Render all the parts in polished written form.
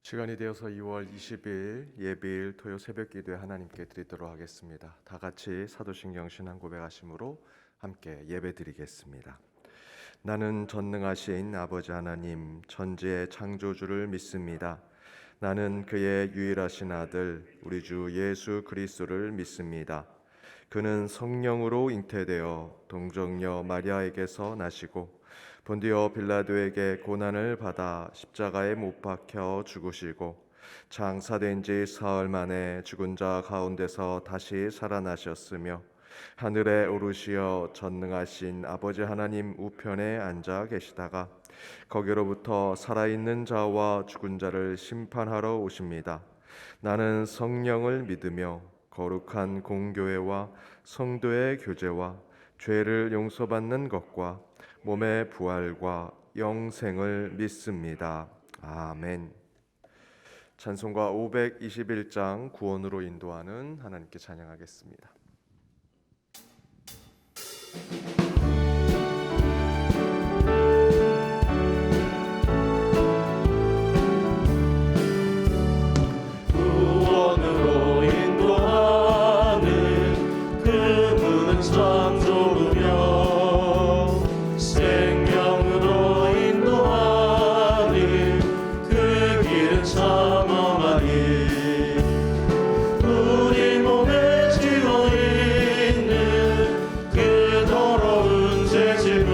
시간이 되어서 2월 20일 예비일 토요 새벽 기도에 하나님께 드리도록 하겠습니다. 다 같이 사도신경 신앙 고백하심으로 함께 예배 드리겠습니다. 나는 전능하신 아버지 하나님 천지의 창조주를 믿습니다. 나는 그의 유일하신 아들 우리 주 예수 그리스도를 믿습니다. 그는 성령으로 잉태되어 동정녀 마리아에게서 나시고 본디오 빌라도에게 고난을 받아 십자가에 못 박혀 죽으시고 장사된 지 사흘 만에 죽은 자 가운데서 다시 살아나셨으며 하늘에 오르시어 전능하신 아버지 하나님 우편에 앉아 계시다가 거기로부터 살아있는 자와 죽은 자를 심판하러 오십니다. 나는 성령을 믿으며 거룩한 공교회와 성도의 교제와 죄를 용서받는 것과 몸의 부활과 영생을 믿습니다. 아멘. 찬송가 521장 구원으로 인도하는 하나님께 찬양하겠습니다. 구원으로 인도하는 그 문은 참 좁으며 생명으로 인도하는 그 길은 참 험하니 우리 몸에 지어있는 그 더러운 죄짐을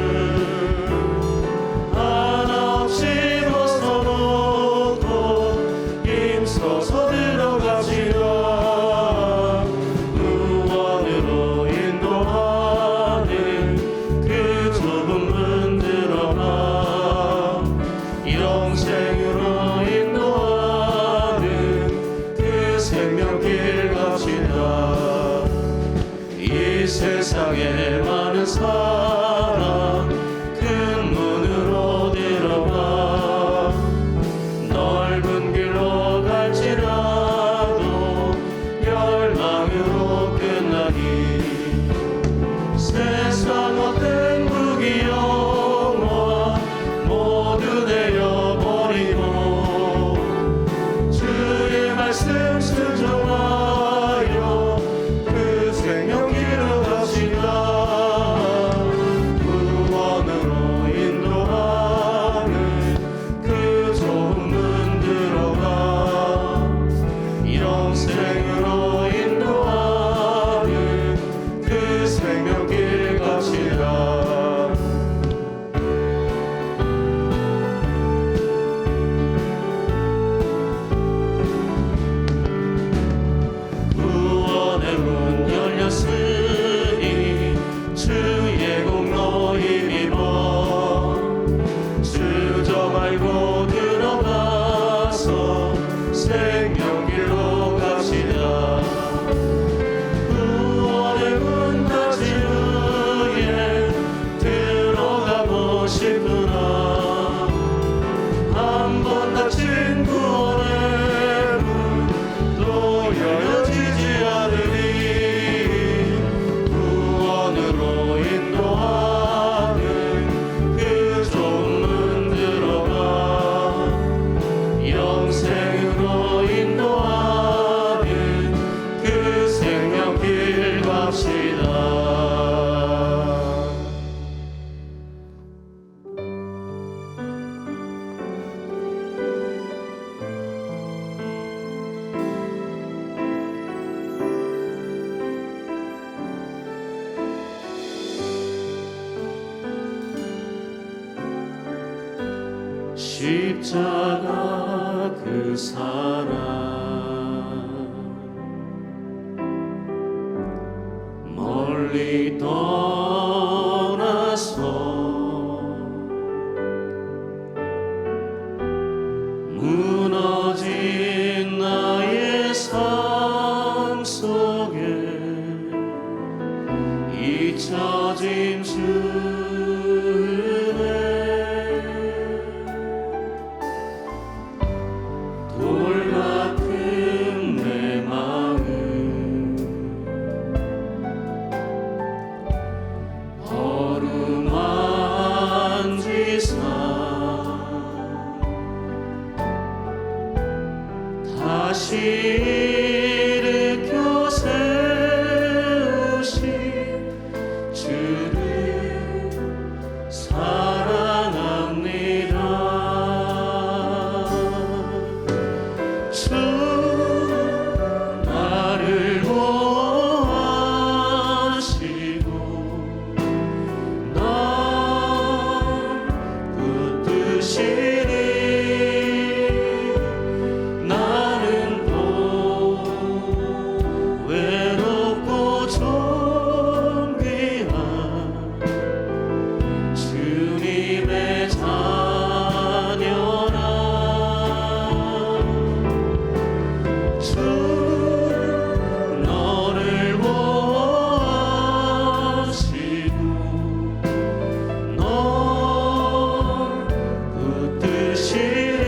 하나 없이 벗어놓고 힘써서 들어가시라. 구원으로 인도하는 그 좁은 문 들어가 영생으로 인도하는 그 생명길 갑시다. 이 세상에 많은 사람 큰 문으로 들어가 넓은 길로 갈지라도 멸망으로 끝나니 세상 어떤 부귀영화 모두 내어버리고 주의 말씀 순종하여 그 생명길로 갑시다. 구원으로 인도하는 그 좁은 문 들어가 영생으로 인도하는 그 생명길 갑시다. 구원의 문 열렸으니 주의 공로 힘입어 주저 말고 들어가서 생명길로 갑시다. 구원의 문까지 의에 들어가고 싶으나 한 번 닫힌 구원의 문 또 열려지지 않으니 구원으로 인도하는 그 좁은 문 들어가 영생으로 인도하는 그 생명길 갑시다. 십자가 그 사랑 멀리 떠나서 무너진 나의 삶 속에 잊혀진 돌 같은 내 마음 어루만지사 다시 일으켜 세우신 주를 사랑합니다. 주 나를 보호하시고 날 붙드시니 나는 또 외롭고 존귀한 주님의 자녀라. 주 너를 보호하시고 널 붙드시리.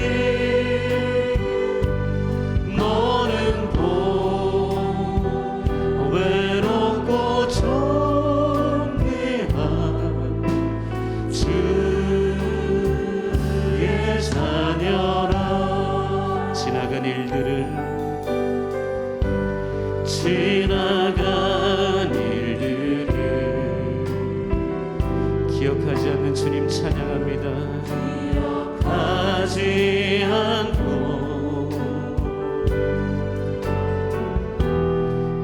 너는 또 외롭고 존귀한 주의 자녀라. 지나간 일들을 기억하지 않는 주님 찬양합니다. 기억하지 않고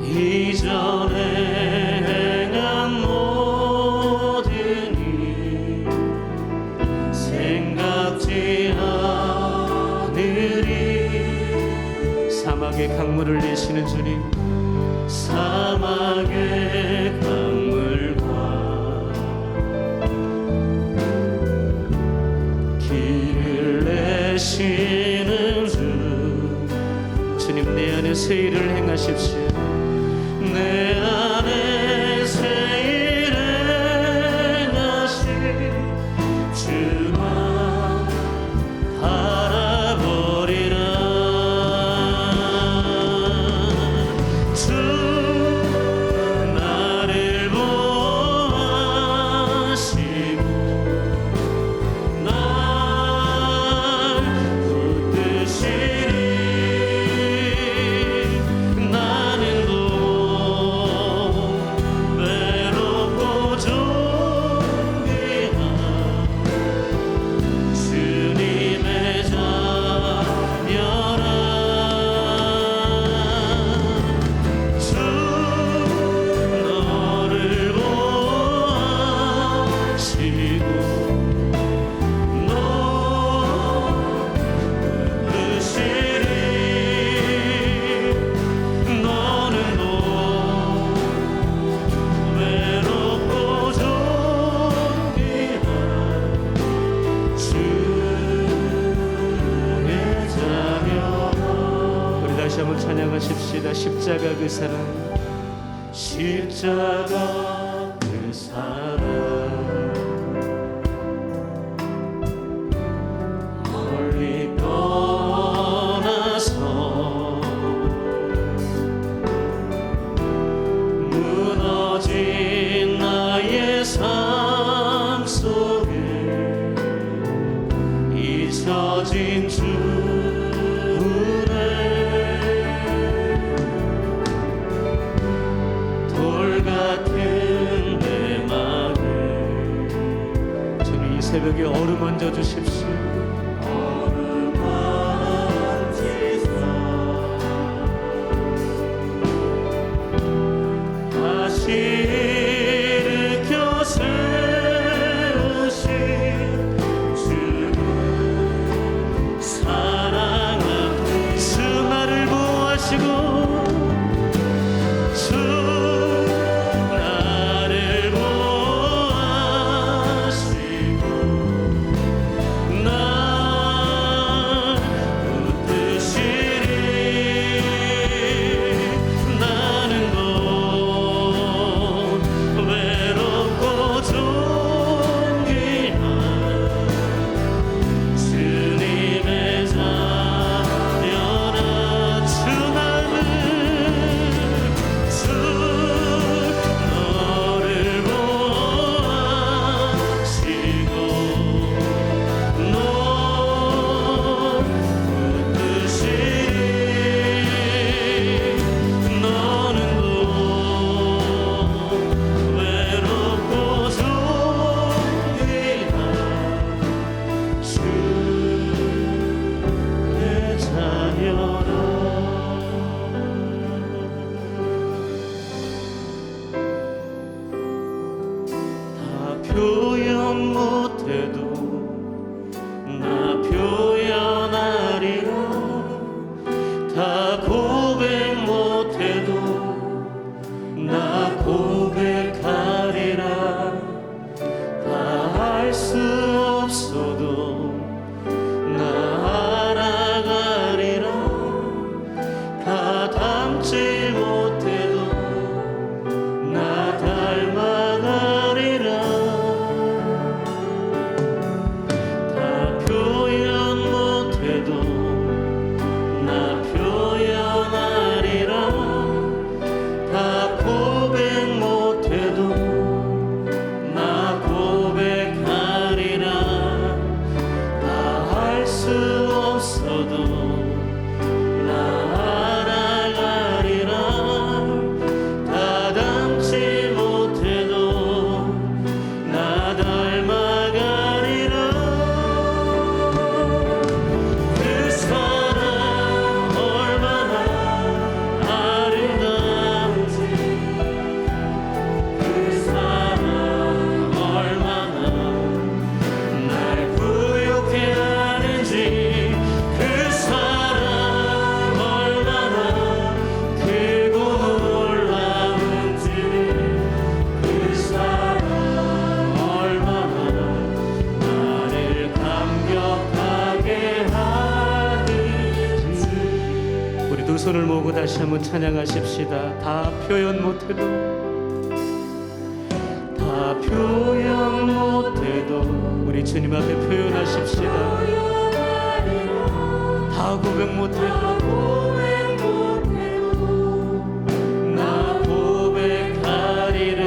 이전에 행한 모든 일 생각지 않으리. 사막의 강물을 내시는 주님, 사막의 강물과 길을 내시는 주님, 내 안에 새 일을 행하십시오. 내 안에 새 일을 행하시 주만 바라보리라. 주 나를 보호하시고 날 붙드시리. 나는 또 외롭고 존귀한 주님의 자녀라. 주 너를 보호하시고 너 붙드시리. 너는 또 외롭고 존귀한 주의 자녀라. 우리 다시 한번 찬양하십시다. 십자가 그 사랑, 십자가 그 사랑, 멀리 떠나서 무너진 나의 삶 속에 잊혀진 주의 돌 같은 내 맘 없어도 나 알아가리라. 다 닮지 못해도 나 닮아가리라. 그 사랑 얼마나 아름다운지, 그 사랑 얼마나 날 부욕해 하는지, 그 사랑 얼마나 크고 놀라운지, 그 사랑 얼마나 나를 감격하게 하는지. 우리 두 손을 모으고 다시 한번 찬양하십시다. 다 표현 못해도, 다 표현 못해도 우리 주님 앞에 표현하십시다. 다 고백 못해도 나 고백하리라.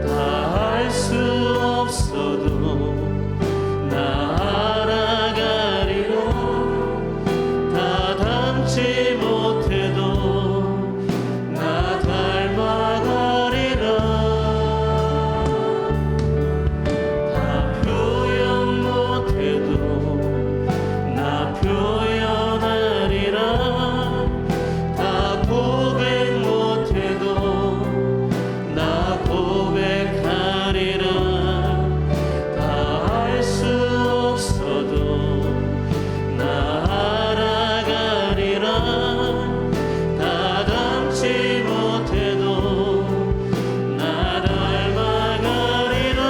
다 할 수 없어도 나 알아가리라. 다 닮지 못해도 나 닮아가리라. 다 표현 못해도 나 표현하리라. 다 고백 못해도 나 고백하리라. 다 할 수 없어도 나 알아가리라. 다 닮지 못해도 나 닮아가리라.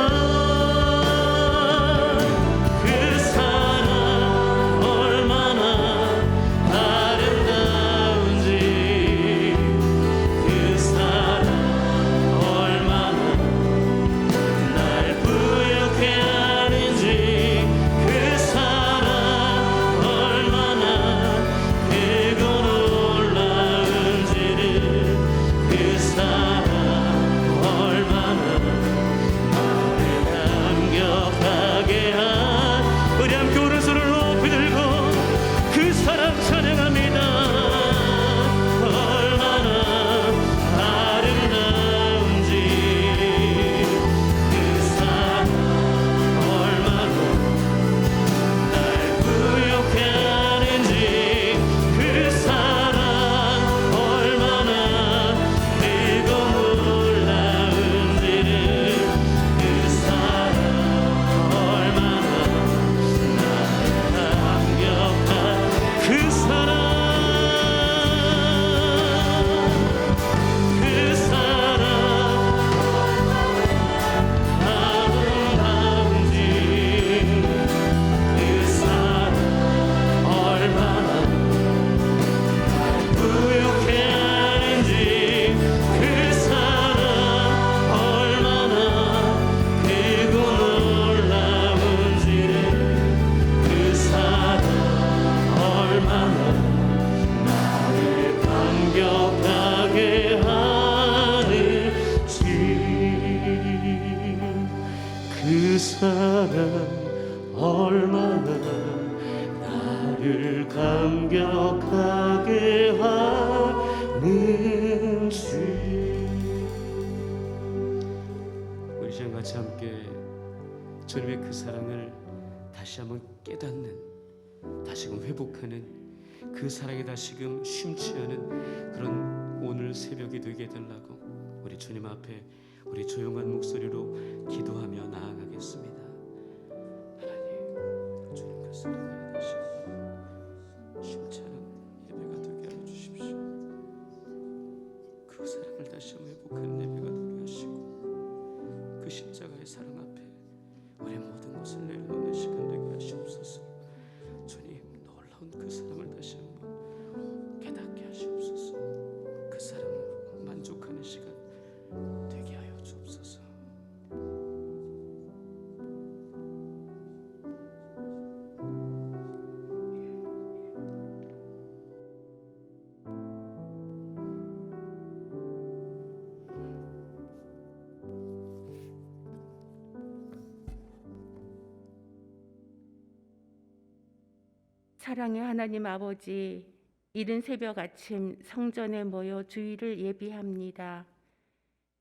그 사랑 얼마나 아름다운지, 그 사랑 얼마나 날 부욕해 하는지, 그 사랑 얼마나 크고 놀라운지를, 그 사랑 얼마나 나를 감격하게 한. 우리 함께 오른손을 높이 들고 그 사랑 찬양합니다. 얼마나 아름다운지, 그 사랑 얼마나 날 부욕해 하는지, 그 사랑 얼마나 크고 놀라운지를, 그 사랑 얼마나 나를 감격한. 그 사랑, 그 사랑 아름다운지, 그 사랑 얼마나 부욕해 하는지, 그 사랑 얼마나 크고 놀라운지를, 그 사랑 얼마나 나를 감격하게 하는지, 그 사랑 얼마나 나를 감격하게 하는지. 우리 시간 같이 함께 주님의 그 사랑을 다시 한번 깨닫는, 다시금 회복하는, 그 사랑에 다시금 심취하는 그런 오늘 새벽이 되게 되려고 우리 주님 앞에 우리 조용한 목소리로 기도하며 나아가겠습니다. 하나님, 주님 그 사랑에 다시 심취하는 예배가 되게 하여 주십시오. 그 사랑을 다시 한번 회복하는 예배가 되게 하시고, 그 십자가의 사랑 앞에 우리 모든 것을 내려놓는 시간 되게 하시옵소서. 주님, 놀라운 그 사랑을 다시 한번 깨닫게 하시옵소서. 그 사랑을 만족하는 시간 되게 하여 주옵소서. 사랑의 하나님 아버지, 이른 새벽 아침 성전에 모여 주일을 예비합니다.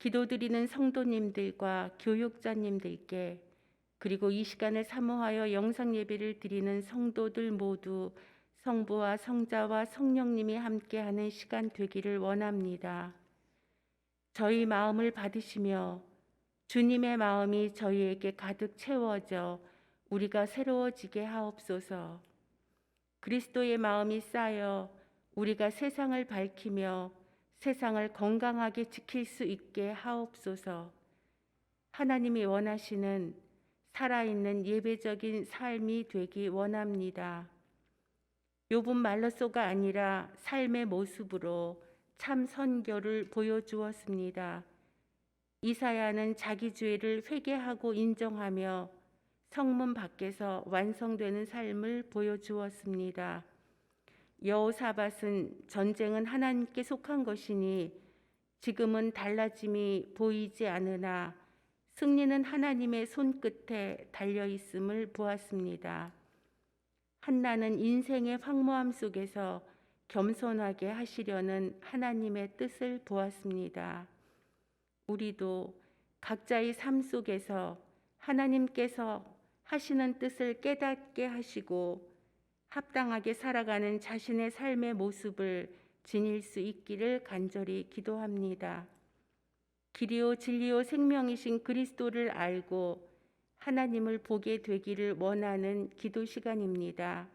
기도드리는 성도님들과 교육자님들께, 그리고 이 시간을 사모하여 영상 예배를 드리는 성도들 모두 성부와 성자와 성령님이 함께하는 시간 되기를 원합니다. 저희 마음을 받으시며 주님의 마음이 저희에게 가득 채워져 우리가 새로워지게 하옵소서. 그리스도의 마음이 쌓여 우리가 세상을 밝히며 세상을 건강하게 지킬 수 있게 하옵소서. 하나님이 원하시는 살아있는 예배적인 삶이 되기 원합니다. 욥은 말로서가 아니라 삶의 모습으로 참 선교를 보여주었습니다. 이사야는 자기 죄를 회개하고 인정하며 성문 밖에서 완성되는 삶을 보여주었습니다. 여호사밧은 전쟁은 하나님께 속한 것이니 지금은 달라짐이 보이지 않으나 승리는 하나님의 손끝에 달려 있음을 보았습니다. 한나는 인생의 황무함 속에서 겸손하게 하시려는 하나님의 뜻을 보았습니다. 우리도 각자의 삶 속에서 하나님께서 하시는 뜻을 깨닫게 하시고 합당하게 살아가는 자신의 삶의 모습을 지닐 수 있기를 간절히 기도합니다. 길이요 진리요 생명이신 그리스도를 알고 하나님을 보게 되기를 원하는 기도 시간입니다.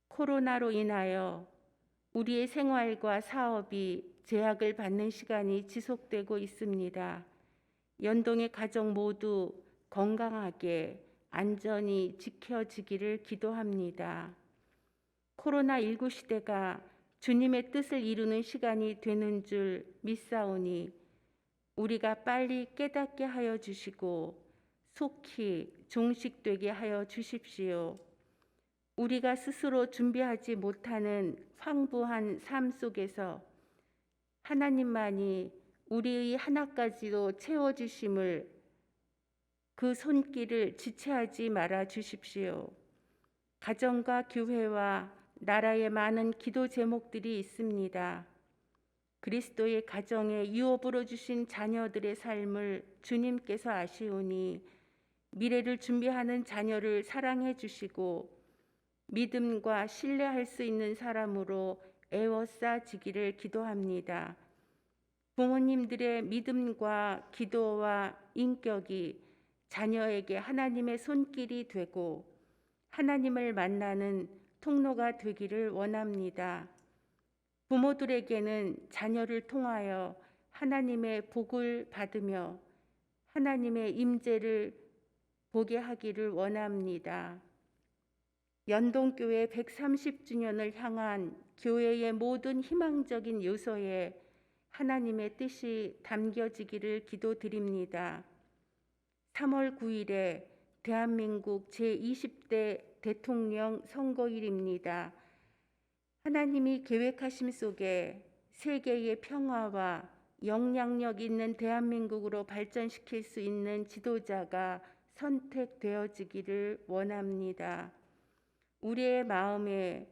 코로나로 인하여 우리의 생활과 사업이 제약을 받는 시간이 지속되고 있습니다. 연동의 가정 모두 건강하게 안전히 지켜지기를 기도합니다. 코로나19 시대가 주님의 뜻을 이루는 시간이 되는 줄 믿사오니 우리가 빨리 깨닫게 하여 주시고 속히 종식되게 하여 주십시오. 우리가 스스로 준비하지 못하는 황부한 삶 속에서 하나님만이 우리의 하나까지도 채워주심을 그 손길을 지체하지 말아 주십시오. 가정과 교회와 나라에 많은 기도 제목들이 있습니다. 그리스도의 가정에 유업으로 주신 자녀들의 삶을 주님께서 아시오니 미래를 준비하는 자녀를 사랑해 주시고 믿음과 신뢰할 수 있는 사람으로 애워싸지기를 기도합니다. 부모님들의 믿음과 기도와 인격이 자녀에게 하나님의 손길이 되고 하나님을 만나는 통로가 되기를 원합니다. 부모들에게는 자녀를 통하여 하나님의 복을 받으며 하나님의 임재를 보게 하기를 원합니다. 연동교회 130주년을 향한 교회의 모든 희망적인 요소에 하나님의 뜻이 담겨지기를 기도드립니다. 3월 9일에 대한민국 제20대 대통령 선거일입니다. 하나님이 계획하심 속에 세계의 평화와 영향력 있는 대한민국으로 발전시킬 수 있는 지도자가 선택되어지기를 원합니다. 우리의 마음에,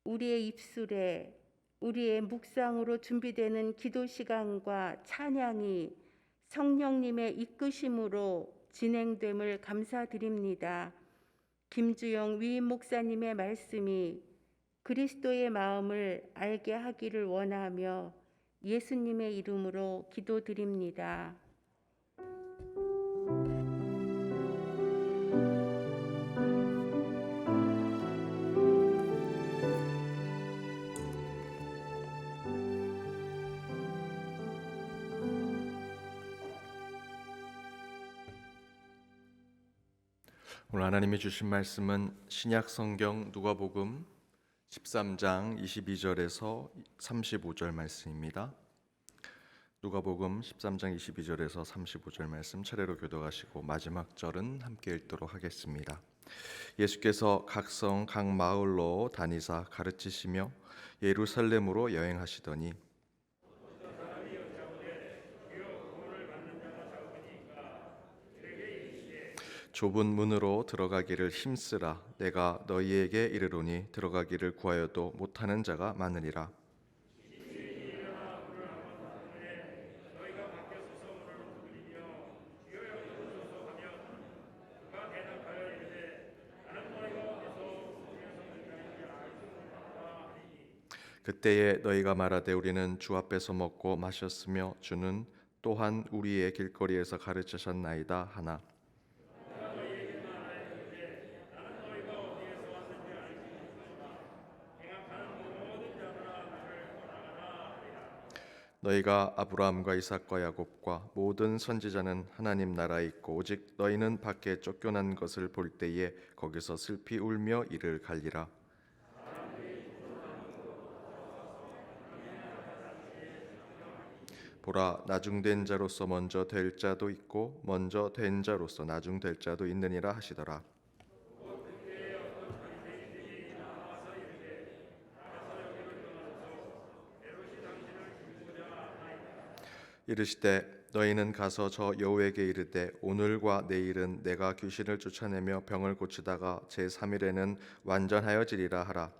우리의 입술에, 우리의 묵상으로 준비되는 기도 시간과 찬양이 성령님의 이끄심으로 진행됨을 감사드립니다. 김주영 위임 목사님의 말씀이 그리스도의 마음을 알게 하기를 원하며 예수님의 이름으로 기도드립니다. 오늘 하나님이 주신 말씀은 신약 성경 누가복음 13장 22절에서 35절 말씀입니다. 누가복음 13장 22절에서 35절 말씀 차례로 교독하시고 마지막 절은 함께 읽도록 하겠습니다. 예수께서 각 성 각 마을로 다니사 가르치시며 예루살렘으로 여행하시더니 좁은 문으로 들어가기를 힘쓰라. 내가 너희에게 이르노니 들어가기를 구하여도 못하는 자가 많으리라. 그때에 너희가 말하되 우리는 주 앞에서 먹고 마셨으며 주는 또한 우리의 길거리에서 가르치셨나이다 하나. 너희가 아브라함과 이삭과 야곱과 모든 선지자는 하나님 나라에 있고 오직 너희는 밖에 쫓겨난 것을 볼 때에 거기서 슬피 울며 이를 갈리라. 보라, 나중된 자로서 먼저 될 자도 있고 먼저 된 자로서 나중될 자도 있느니라 하시더라. 이르시되 너희는 가서 저 여호에게 이르되 오늘과 내일은 내가 귀신을 쫓아내며 병을 고치다가 제3일에는 완전하여지리라 하라.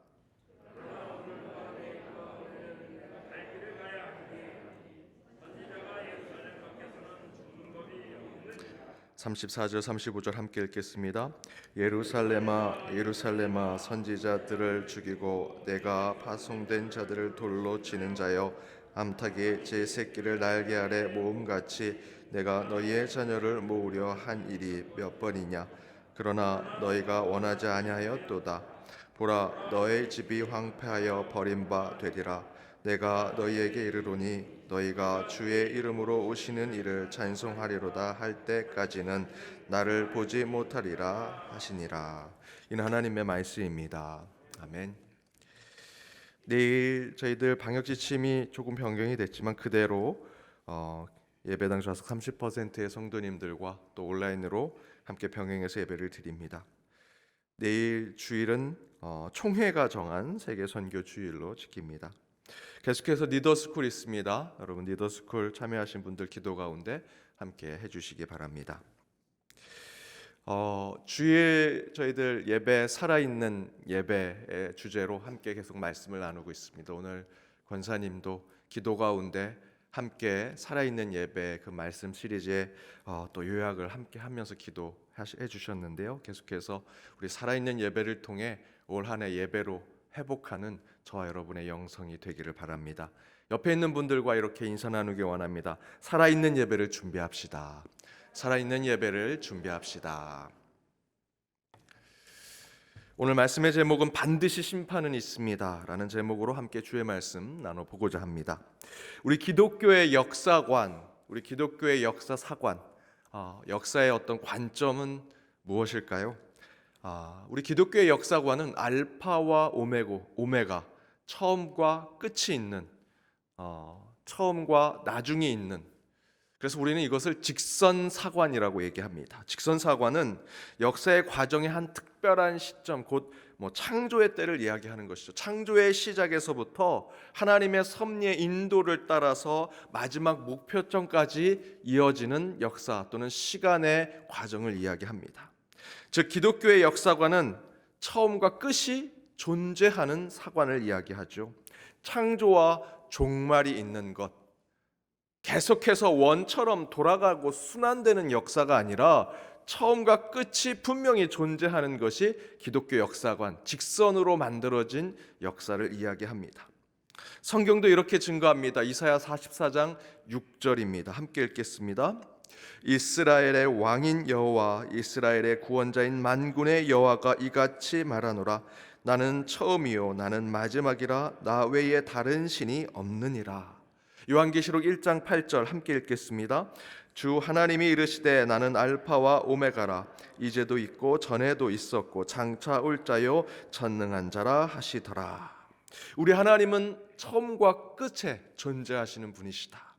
34절 35절 함께 읽겠습니다. 예루살렘아 예루살렘아 선지자들을 죽이고 내가 파송된 자들을 돌로 치는 자여 암탉이 제 새끼를 날개 아래 모음같이 내가 너희의 자녀를 모으려 한 일이 몇 번이냐. 그러나 너희가 원하지 아니하였도다. 보라, 너희 집이 황폐하여 버림바 되리라. 내가 너희에게 이르노니 너희가 주의 이름으로 오시는 이를 찬송하리로다 할 때까지는 나를 보지 못하리라 하시니라. 이는 하나님의 말씀입니다. 아멘. 내일 저희들 방역 지침이 조금 변경이 됐지만 그대로 예배당 좌석 30%의 성도님들과 또 온라인으로 함께 병행해서 예배를 드립니다. 내일 주일은 총회가 정한 세계 선교 주일로 지킵니다. 계속해서 리더스쿨 있습니다. 여러분 리더스쿨 참여하신 분들 기도 가운데 함께 해주시기 바랍니다. 주일 저희들 예배 살아있는 예배의 주제로 함께 계속 말씀을 나누고 있습니다. 오늘 권사님도 기도 가운데 함께 살아있는 예배 그 말씀 시리즈의 또 요약을 함께 하면서 기도해 주셨는데요. 계속해서 우리 살아있는 예배를 통해 올 한 해 예배로 회복하는 저와 여러분의 영성이 되기를 바랍니다. 옆에 있는 분들과 이렇게 인사 나누기 원합니다. 살아있는 예배를 준비합시다. 살아있는 예배를 준비합시다. 오늘 말씀의 제목은 반드시 심판은 있습니다 라는 제목으로 함께 주의 말씀 나눠보고자 합니다. 우리 기독교의 역사관, 우리 기독교의 역사사관, 역사의 어떤 관점은 무엇일까요? 우리 기독교의 역사관은 알파와 오메가, 처음과 끝이 있는, 처음과 나중이 있는, 그래서 우리는 이것을 직선사관이라고 얘기합니다. 직선사관은 역사의 과정의 한 특별한 시점, 곧 창조의 때를 이야기하는 것이죠. 창조의 시작에서부터 하나님의 섭리의 인도를 따라서 마지막 목표점까지 이어지는 역사 또는 시간의 과정을 이야기합니다. 즉 기독교의 역사관은 처음과 끝이 존재하는 사관을 이야기하죠. 창조와 종말이 있는 것, 계속해서 원처럼 돌아가고 순환되는 역사가 아니라 처음과 끝이 분명히 존재하는 것이 기독교 역사관, 직선으로 만들어진 역사를 이야기합니다. 성경도 이렇게 증거합니다. 이사야 44장 6절입니다. 함께 읽겠습니다. 이스라엘의 왕인 여호와, 이스라엘의 구원자인 만군의 여호와가 이같이 말하노라. 나는 처음이요 나는 마지막이라. 나 외에 다른 신이 없느니라. 요한계시록 1장 8절 함께 읽겠습니다. 주 하나님이 이르시되 나는 알파와 오메가라. 이제도 있고 전에도 있었고 장차 올 자요 전능한 자라 하시더라. 우리 하나님은 처음과 끝에 존재하시는 분이시다.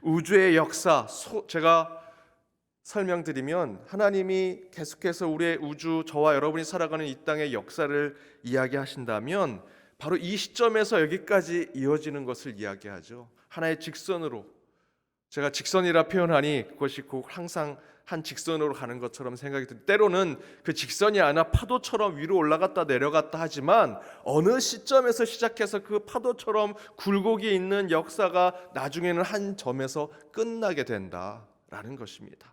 우주의 역사, 제가 설명드리면 하나님이 계속해서 우리의 우주, 저와 여러분이 살아가는 이 땅의 역사를 이야기하신다면 바로 이 시점에서 여기까지 이어지는 것을 이야기하죠. 하나의 직선으로, 제가 직선이라 표현하니 그것이 꼭 항상 한 직선으로 가는 것처럼 생각이 듭니다. 때로는 그 직선이 아니라 파도처럼 위로 올라갔다 내려갔다 하지만 어느 시점에서 시작해서 그 파도처럼 굴곡이 있는 역사가 나중에는 한 점에서 끝나게 된다라는 것입니다.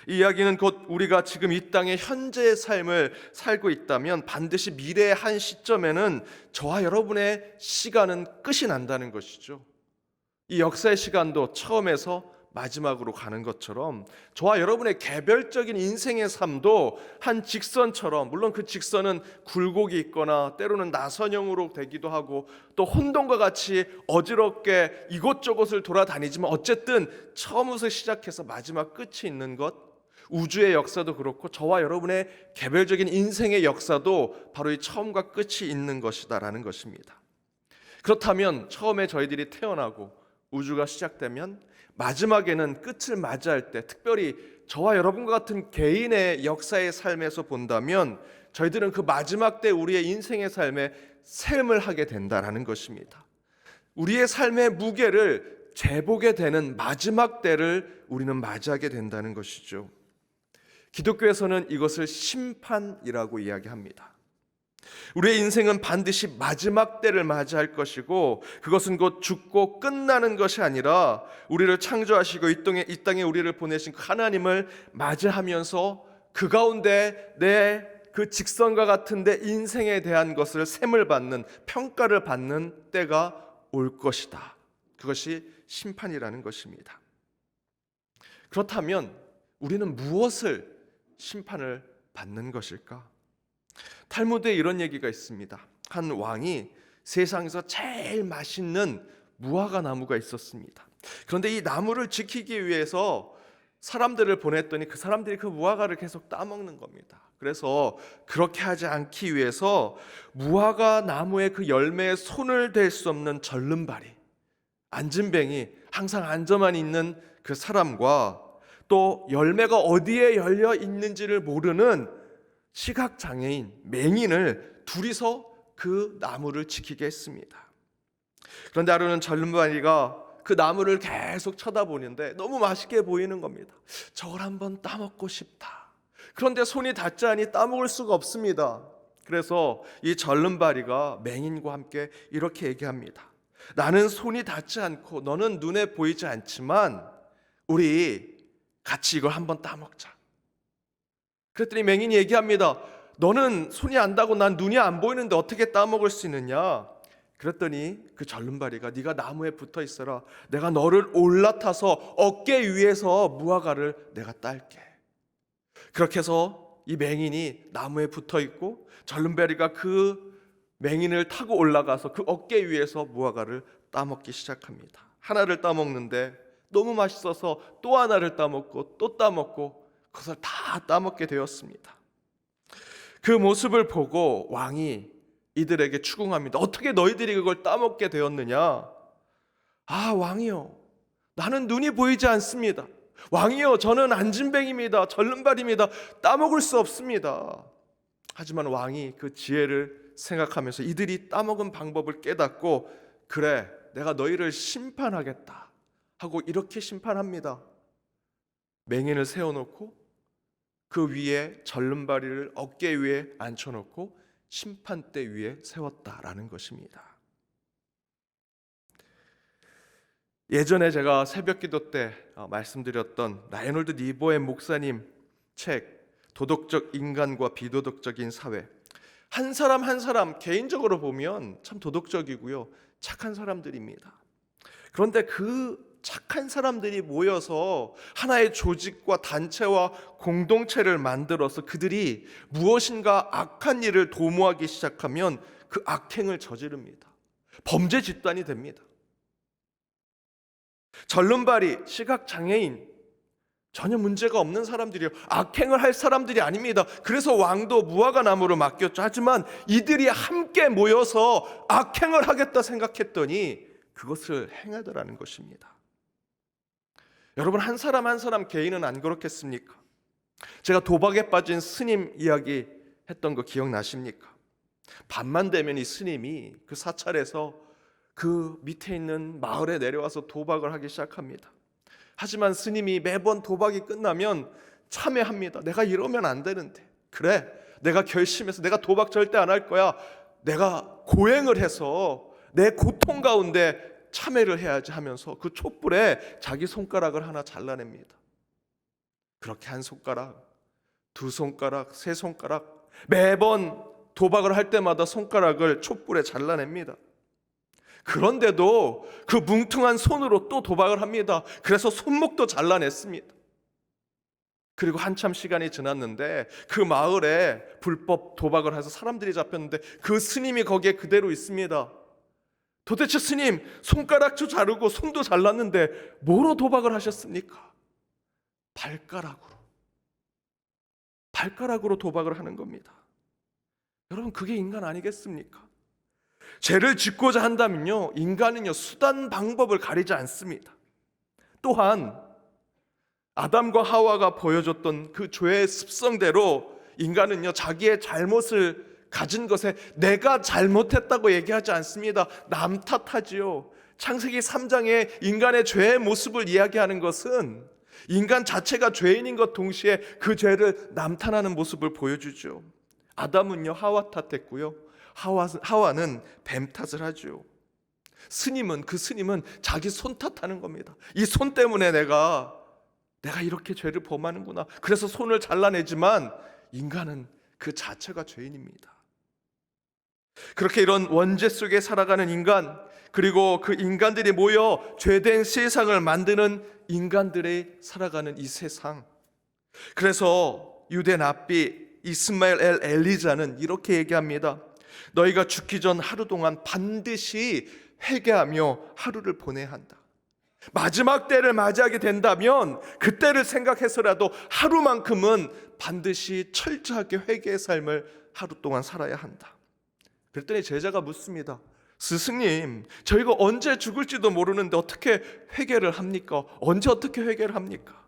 이 이야기는 곧 우리가 지금 이 땅의 현재의 삶을 살고 있다면 반드시 미래의 한 시점에는 저와 여러분의 시간은 끝이 난다는 것이죠. 이 역사의 시간도 처음에서 마지막으로 가는 것처럼 저와 여러분의 개별적인 인생의 삶도 한 직선처럼, 물론 그 직선은 굴곡이 있거나 때로는 나선형으로 되기도 하고 또 혼돈과 같이 어지럽게 이곳저곳을 돌아다니지만 어쨌든 처음부터 시작해서 마지막 끝이 있는 것, 우주의 역사도 그렇고 저와 여러분의 개별적인 인생의 역사도 바로 이 처음과 끝이 있는 것이다라는 것입니다. 그렇다면 처음에 저희들이 태어나고 우주가 시작되면 마지막에는 끝을 맞이할 때, 특별히 저와 여러분과 같은 개인의 역사의 삶에서 본다면 저희들은 그 마지막 때 우리의 인생의 삶에 셈을 하게 된다라는 것입니다. 우리의 삶의 무게를 재보게 되는 마지막 때를 우리는 맞이하게 된다는 것이죠. 기독교에서는 이것을 심판이라고 이야기합니다. 우리의 인생은 반드시 마지막 때를 맞이할 것이고 그것은 곧 죽고 끝나는 것이 아니라 우리를 창조하시고 이 땅에 우리를 보내신 하나님을 맞이하면서 그 가운데 내 그 직선과 같은 내 인생에 대한 것을 셈을 받는, 평가를 받는 때가 올 것이다. 그것이 심판이라는 것입니다. 그렇다면 우리는 무엇을 심판을 받는 것일까? 탈무드에 이런 얘기가 있습니다. 한 왕이 세상에서 제일 맛있는 무화과 나무가 있었습니다. 그런데 이 나무를 지키기 위해서 사람들을 보냈더니 그 사람들이 그 무화과를 계속 따먹는 겁니다. 그래서 그렇게 하지 않기 위해서 무화과 나무의 그 열매에 손을 댈 수 없는 절름발이, 안진뱅이, 항상 앉아만 있는 그 사람과 또 열매가 어디에 열려 있는지를 모르는 시각장애인, 맹인을 둘이서 그 나무를 지키게 했습니다. 그런데 하루는 절름발이가 그 나무를 계속 쳐다보는데 너무 맛있게 보이는 겁니다. 저걸 한번 따먹고 싶다. 그런데 손이 닿지 않으니 따먹을 수가 없습니다. 그래서 이 절름발이가 맹인과 함께 이렇게 얘기합니다. 나는 손이 닿지 않고 너는 눈에 보이지 않지만 우리 같이 이걸 한번 따먹자. 그랬더니 맹인이 얘기합니다. 너는 손이 안 닿고 난 눈이 안 보이는데 어떻게 따먹을 수 있느냐? 그랬더니 그 절름발이가 네가 나무에 붙어 있어라. 내가 너를 올라타서 어깨 위에서 무화과를 내가 딸게. 그렇게 해서 이 맹인이 나무에 붙어 있고 절름발이가 그 맹인을 타고 올라가서 그 어깨 위에서 무화과를 따먹기 시작합니다. 하나를 따먹는데 너무 맛있어서 또 하나를 따먹고 또 따먹고 그것을 다 따먹게 되었습니다. 그 모습을 보고 왕이 이들에게 추궁합니다. 어떻게 너희들이 그걸 따먹게 되었느냐? 아, 왕이요, 나는 눈이 보이지 않습니다. 왕이요, 저는 안진뱅입니다. 절름발입니다. 따먹을 수 없습니다. 하지만 왕이 그 지혜를 생각하면서 이들이 따먹은 방법을 깨닫고 그래, 내가 너희를 심판하겠다 하고 이렇게 심판합니다. 맹인을 세워놓고 그 위에 절름발이를 어깨 위에 앉혀놓고 심판대 위에 세웠다라는 것입니다. 예전에 제가 새벽기도 때 말씀드렸던 라이놀드 니보의 목사님 책 도덕적 인간과 비도덕적인 사회, 한 사람 한 사람 개인적으로 보면 참 도덕적이고요, 착한 사람들입니다. 그런데 그 착한 사람들이 모여서 하나의 조직과 단체와 공동체를 만들어서 그들이 무엇인가 악한 일을 도모하기 시작하면 그 악행을 저지릅니다. 범죄 집단이 됩니다. 절름발이, 시각장애인, 전혀 문제가 없는 사람들이요, 악행을 할 사람들이 아닙니다. 그래서 왕도 무화과 나무로 맡겼죠. 하지만 이들이 함께 모여서 악행을 하겠다 생각했더니 그것을 행하더라는 것입니다. 여러분, 한 사람 한 사람 개인은 안 그렇겠습니까? 제가 도박에 빠진 스님 이야기 했던 거 기억나십니까? 밤만 되면 이 스님이 그 사찰에서 그 밑에 있는 마을에 내려와서 도박을 하기 시작합니다. 하지만 스님이 매번 도박이 끝나면 참회합니다. 내가 이러면 안 되는데. 그래, 내가 결심해서 내가 도박 절대 안 할 거야. 내가 고행을 해서 내 고통 가운데 참회를 해야지 하면서 그 촛불에 자기 손가락을 하나 잘라냅니다. 그렇게 한 손가락, 두 손가락, 세 손가락, 매번 도박을 할 때마다 손가락을 촛불에 잘라냅니다. 그런데도 그 뭉퉁한 손으로 또 도박을 합니다. 그래서 손목도 잘라냈습니다. 그리고 한참 시간이 지났는데 그 마을에 불법 도박을 해서 사람들이 잡혔는데 그 스님이 거기에 그대로 있습니다. 도대체 스님, 손가락도 자르고 손도 잘랐는데 뭐로 도박을 하셨습니까? 발가락으로 도박을 하는 겁니다. 여러분, 그게 인간 아니겠습니까? 죄를 짓고자 한다면요, 인간은요 수단 방법을 가리지 않습니다. 또한 아담과 하와가 보여줬던 그 죄의 습성대로 인간은요 자기의 잘못을 가진 것에 내가 잘못했다고 얘기하지 않습니다. 남 탓하지요. 창세기 3장에 인간의 죄의 모습을 이야기하는 것은 인간 자체가 죄인인 것 동시에 그 죄를 남탓하는 모습을 보여주죠. 아담은요 하와 탓했고요, 하와는 뱀 탓을 하죠. 그 스님은 자기 손 탓하는 겁니다. 이 손 때문에 내가 이렇게 죄를 범하는구나. 그래서 손을 잘라내지만 인간은 그 자체가 죄인입니다. 그렇게 이런 원죄 속에 살아가는 인간, 그리고 그 인간들이 모여 죄된 세상을 만드는 인간들이 살아가는 이 세상. 그래서 유대 랍비 이스마엘 엘 엘리자는 이렇게 얘기합니다. 너희가 죽기 전 하루 동안 반드시 회개하며 하루를 보내야 한다. 마지막 때를 맞이하게 된다면 그때를 생각해서라도 하루만큼은 반드시 철저하게 회개의 삶을 하루 동안 살아야 한다. 그랬더니 제자가 묻습니다. 스승님, 저희가 언제 죽을지도 모르는데 어떻게 회개를 합니까? 언제 어떻게 회개를 합니까?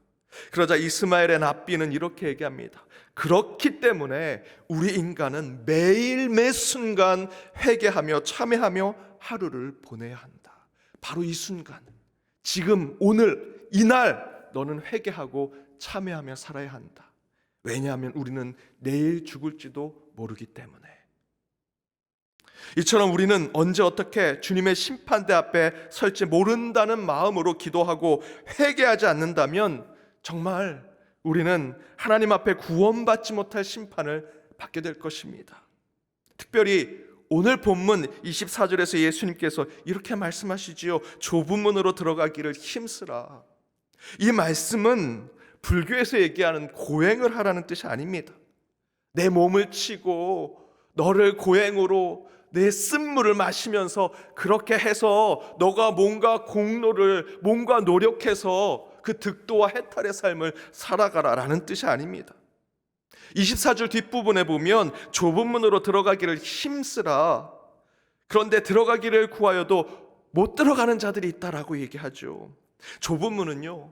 그러자 이스마엘의 납비는 이렇게 얘기합니다. 그렇기 때문에 우리 인간은 매일 매 순간 회개하며 참회하며 하루를 보내야 한다. 바로 이 순간, 지금 오늘 이날 너는 회개하고 참회하며 살아야 한다. 왜냐하면 우리는 내일 죽을지도 모르기 때문에. 이처럼 우리는 언제 어떻게 주님의 심판대 앞에 설지 모른다는 마음으로 기도하고 회개하지 않는다면 정말 우리는 하나님 앞에 구원받지 못할 심판을 받게 될 것입니다. 특별히 오늘 본문 24절에서 예수님께서 이렇게 말씀하시지요. 좁은 문으로 들어가기를 힘쓰라. 이 말씀은 불교에서 얘기하는 고행을 하라는 뜻이 아닙니다. 내 몸을 치고 너를 고행으로 내 쓴물을 마시면서 그렇게 해서 너가 뭔가 공로를 뭔가 노력해서 그 득도와 해탈의 삶을 살아가라라는 뜻이 아닙니다. 24절 뒷부분에 보면 좁은 문으로 들어가기를 힘쓰라. 그런데 들어가기를 구하여도 못 들어가는 자들이 있다라고 얘기하죠. 좁은 문은요,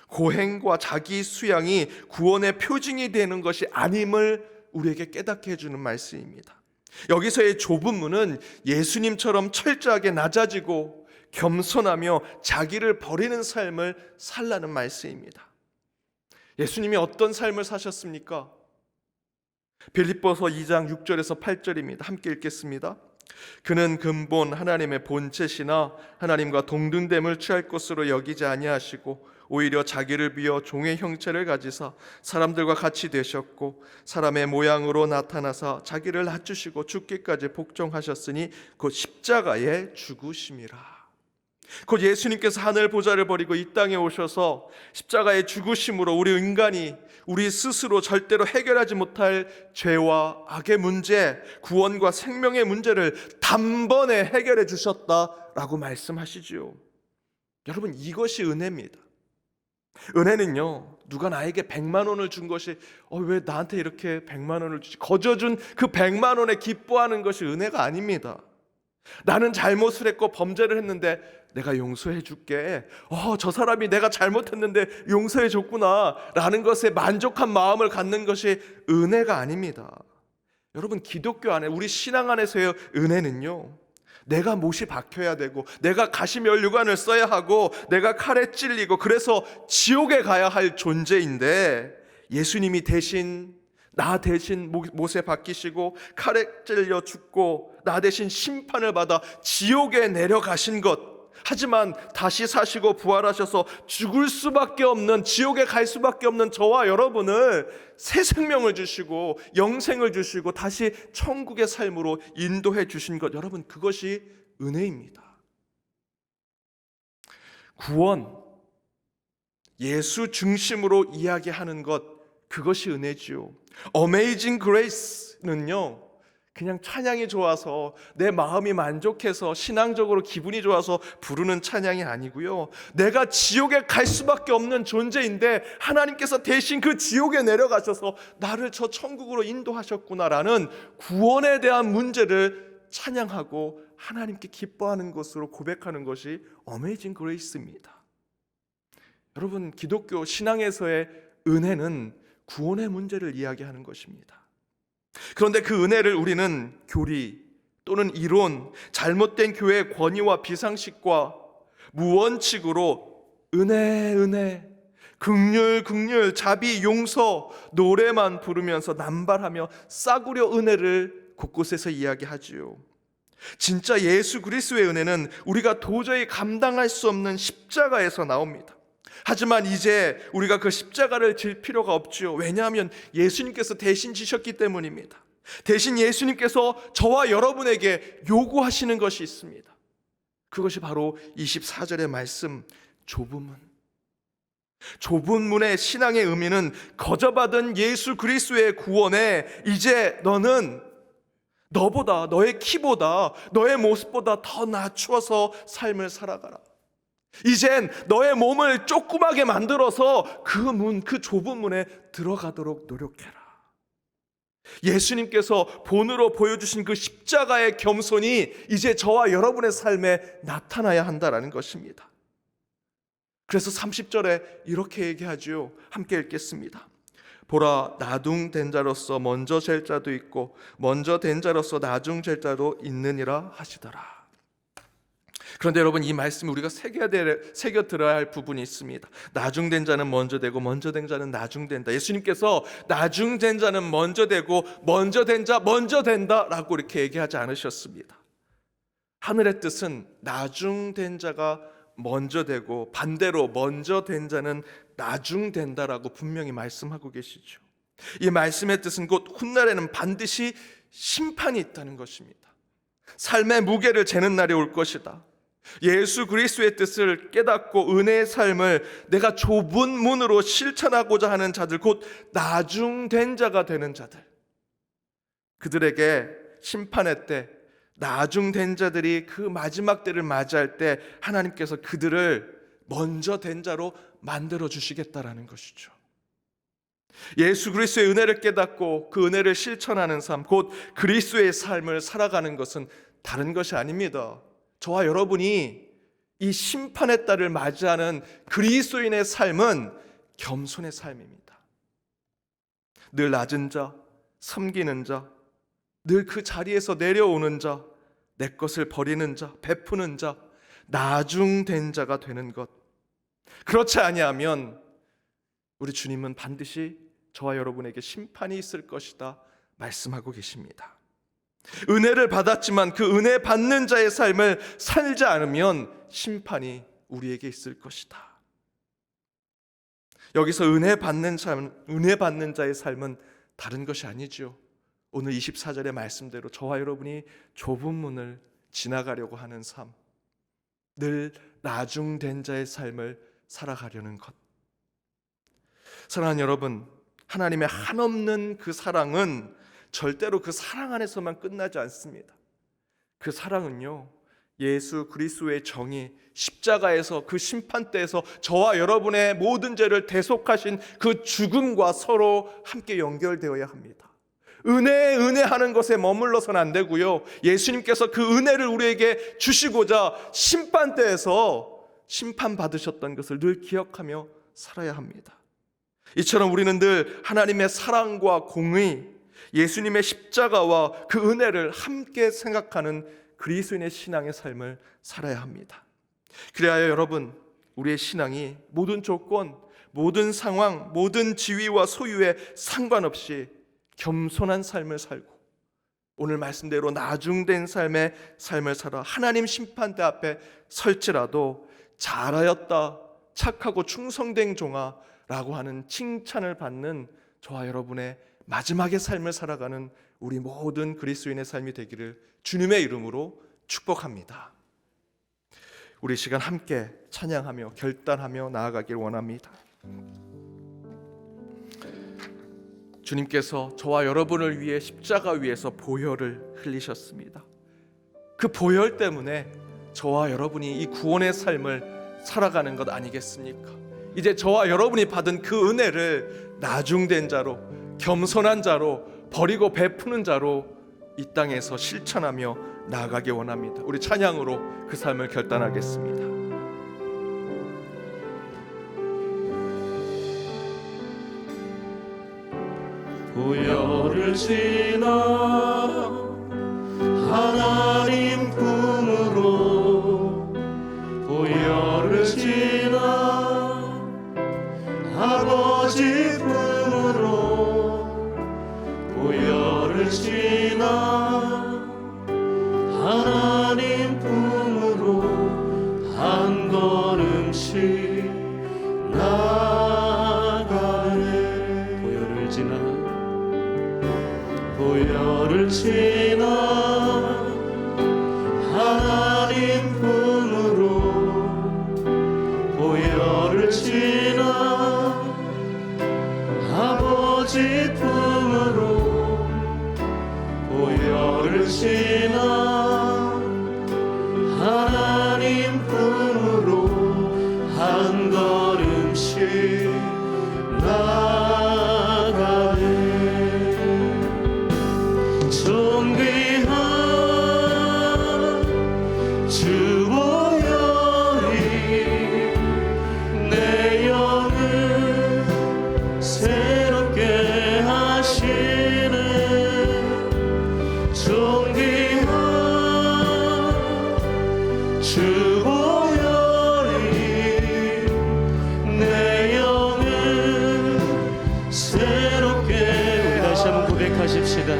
고행과 자기 수양이 구원의 표징이 되는 것이 아님을 우리에게 깨닫게 해주는 말씀입니다. 여기서의 좁은 문은 예수님처럼 철저하게 낮아지고 겸손하며 자기를 버리는 삶을 살라는 말씀입니다. 예수님이 어떤 삶을 사셨습니까? 빌립보서 2장 6절에서 8절입니다. 함께 읽겠습니다. 그는 근본 하나님의 본체시나 하나님과 동등됨을 취할 것으로 여기지 아니하시고 오히려 자기를 비어 종의 형체를 가지사 사람들과 같이 되셨고 사람의 모양으로 나타나사 자기를 낮추시고 죽기까지 복종하셨으니 곧 십자가에 죽으심이라. 곧 예수님께서 하늘 보좌를 버리고 이 땅에 오셔서 십자가의 죽으심으로 우리 인간이 우리 스스로 절대로 해결하지 못할 죄와 악의 문제, 구원과 생명의 문제를 단번에 해결해 주셨다라고 말씀하시지요. 여러분, 이것이 은혜입니다. 은혜는요, 누가 나에게 100만 원을 준 것이 왜 나한테 이렇게 100만 원을 주지? 거저준 그 100만 원에 기뻐하는 것이 은혜가 아닙니다. 나는 잘못을 했고 범죄를 했는데 내가 용서해 줄게. 저 사람이 내가 잘못했는데 용서해 줬구나 라는 것에 만족한 마음을 갖는 것이 은혜가 아닙니다. 여러분, 기독교 안에 우리 신앙 안에서의 은혜는요, 내가 못이 박혀야 되고 내가 가시면류관을 써야 하고 내가 칼에 찔리고 그래서 지옥에 가야 할 존재인데 예수님이 대신 나 대신 못에 박히시고 칼에 찔려 죽고 나 대신 심판을 받아 지옥에 내려가신 것, 하지만 다시 사시고 부활하셔서 죽을 수밖에 없는, 지옥에 갈 수밖에 없는 저와 여러분을 새 생명을 주시고 영생을 주시고 다시 천국의 삶으로 인도해 주신 것, 여러분 그것이 은혜입니다. 구원, 예수 중심으로 이야기하는 것, 그것이 은혜지요. Amazing Grace는요, 그냥 찬양이 좋아서 내 마음이 만족해서 신앙적으로 기분이 좋아서 부르는 찬양이 아니고요, 내가 지옥에 갈 수밖에 없는 존재인데 하나님께서 대신 그 지옥에 내려가셔서 나를 저 천국으로 인도하셨구나라는 구원에 대한 문제를 찬양하고 하나님께 기뻐하는 것으로 고백하는 것이 Amazing Grace입니다. 여러분, 기독교 신앙에서의 은혜는 구원의 문제를 이야기하는 것입니다. 그런데 그 은혜를 우리는 교리 또는 이론, 잘못된 교회의 권위와 비상식과 무원칙으로 은혜, 긍휼, 자비, 용서, 노래만 부르면서 남발하며 싸구려 은혜를 곳곳에서 이야기하지요. 진짜 예수 그리스도의 은혜는 우리가 도저히 감당할 수 없는 십자가에서 나옵니다. 하지만 이제 우리가 그 십자가를 질 필요가 없지요. 왜냐하면 예수님께서 대신 지셨기 때문입니다. 대신 예수님께서 저와 여러분에게 요구하시는 것이 있습니다. 그것이 바로 24절의 말씀, 좁은 문. 좁은 문의 신앙의 의미는 거저받은 예수 그리스도의 구원에 이제 너는 너보다, 너의 키보다, 너의 모습보다 더 낮추어서 삶을 살아가라. 이젠 너의 몸을 조그맣게 만들어서 그 좁은 문에 들어가도록 노력해라. 예수님께서 본으로 보여주신 그 십자가의 겸손이 이제 저와 여러분의 삶에 나타나야 한다는 것입니다. 그래서 30절에 이렇게 얘기하죠. 함께 읽겠습니다. 보라, 나중된 자로서 먼저 될 자도 있고 먼저 된 자로서 나중 될 자도 있느니라 하시더라. 그런데 여러분, 이 말씀이 우리가 새겨 들어야 할 부분이 있습니다. 나중된 자는 먼저 되고 먼저 된 자는 나중된다. 예수님께서 나중된 자는 먼저 되고 먼저 된 자 먼저 된다라고 이렇게 얘기하지 않으셨습니다. 하늘의 뜻은 나중된 자가 먼저 되고 반대로 먼저 된 자는 나중된다라고 분명히 말씀하고 계시죠. 이 말씀의 뜻은 곧 훗날에는 반드시 심판이 있다는 것입니다. 삶의 무게를 재는 날이 올 것이다. 예수 그리스도의 뜻을 깨닫고 은혜의 삶을 내가 좁은 문으로 실천하고자 하는 자들, 곧 나중된 자가 되는 자들, 그들에게 심판의 때, 나중된 자들이 그 마지막 때를 맞이할 때 하나님께서 그들을 먼저 된 자로 만들어 주시겠다라는 것이죠. 예수 그리스도의 은혜를 깨닫고 그 은혜를 실천하는 삶, 곧 그리스도의 삶을 살아가는 것은 다른 것이 아닙니다. 저와 여러분이 이 심판의 날을 맞이하는 그리스도인의 삶은 겸손의 삶입니다. 늘 낮은 자, 섬기는 자, 늘 그 자리에서 내려오는 자, 내 것을 버리는 자, 베푸는 자, 나중된 자가 되는 것. 그렇지 아니하면 우리 주님은 반드시 저와 여러분에게 심판이 있을 것이다 말씀하고 계십니다. 은혜를 받았지만 그 은혜 받는 자의 삶을 살지 않으면 심판이 우리에게 있을 것이다. 여기서 은혜 받는 자의 삶은 다른 것이 아니죠. 오늘 24절의 말씀대로 저와 여러분이 좁은 문을 지나가려고 하는 삶, 늘 나중된 자의 삶을 살아가려는 것. 사랑하는 여러분, 하나님의 한없는 그 사랑은 절대로 그 사랑 안에서만 끝나지 않습니다. 그 사랑은요, 예수 그리스도의 정의, 십자가에서 그 심판대에서 저와 여러분의 모든 죄를 대속하신 그 죽음과 서로 함께 연결되어야 합니다. 은혜하는 것에 머물러서는 안 되고요, 예수님께서 그 은혜를 우리에게 주시고자 심판대에서 심판받으셨던 것을 늘 기억하며 살아야 합니다. 이처럼 우리는 늘 하나님의 사랑과 공의, 예수님의 십자가와 그 은혜를 함께 생각하는 그리스도인의 신앙의 삶을 살아야 합니다. 그래야 여러분, 우리의 신앙이 모든 조건, 모든 상황, 모든 지위와 소유에 상관없이 겸손한 삶을 살고 오늘 말씀대로 나중된 삶을 살아 하나님 심판대 앞에 설지라도 잘하였다, 착하고 충성된 종아 라고 하는 칭찬을 받는 저와 여러분의 마지막의 삶을 살아가는 우리 모든 그리스도인의 삶이 되기를 주님의 이름으로 축복합니다. 우리 시간 함께 찬양하며 결단하며 나아가길 원합니다. 주님께서 저와 여러분을 위해 십자가 위에서 보혈을 흘리셨습니다. 그 보혈 때문에 저와 여러분이 이 구원의 삶을 살아가는 것 아니겠습니까? 이제 저와 여러분이 받은 그 은혜를 나중된 자로, 겸손한 자로, 버리고 베푸는 자로 이 땅에서 실천하며 나아가기 원합니다. 우리 찬양으로 그 삶을 결단하겠습니다. 보혈을 지나 하나님 품으로, 보혈을 지나 아버지 품으로, 보혈을 지나 하나님 품으로 한 걸음씩 나가네. 보혈을 지나, 보혈을 지나 하나님 품으로, 보혈을 지나 아버지 품으로, 보혈을 지나 하나님 품으로 한 걸음씩 나가네. 존귀한 주 보혈이 내 영을 새롭게 하시네. 존귀한 주 보혈이 내 영을 새롭게. 우리 다시 한번 고백하십시다.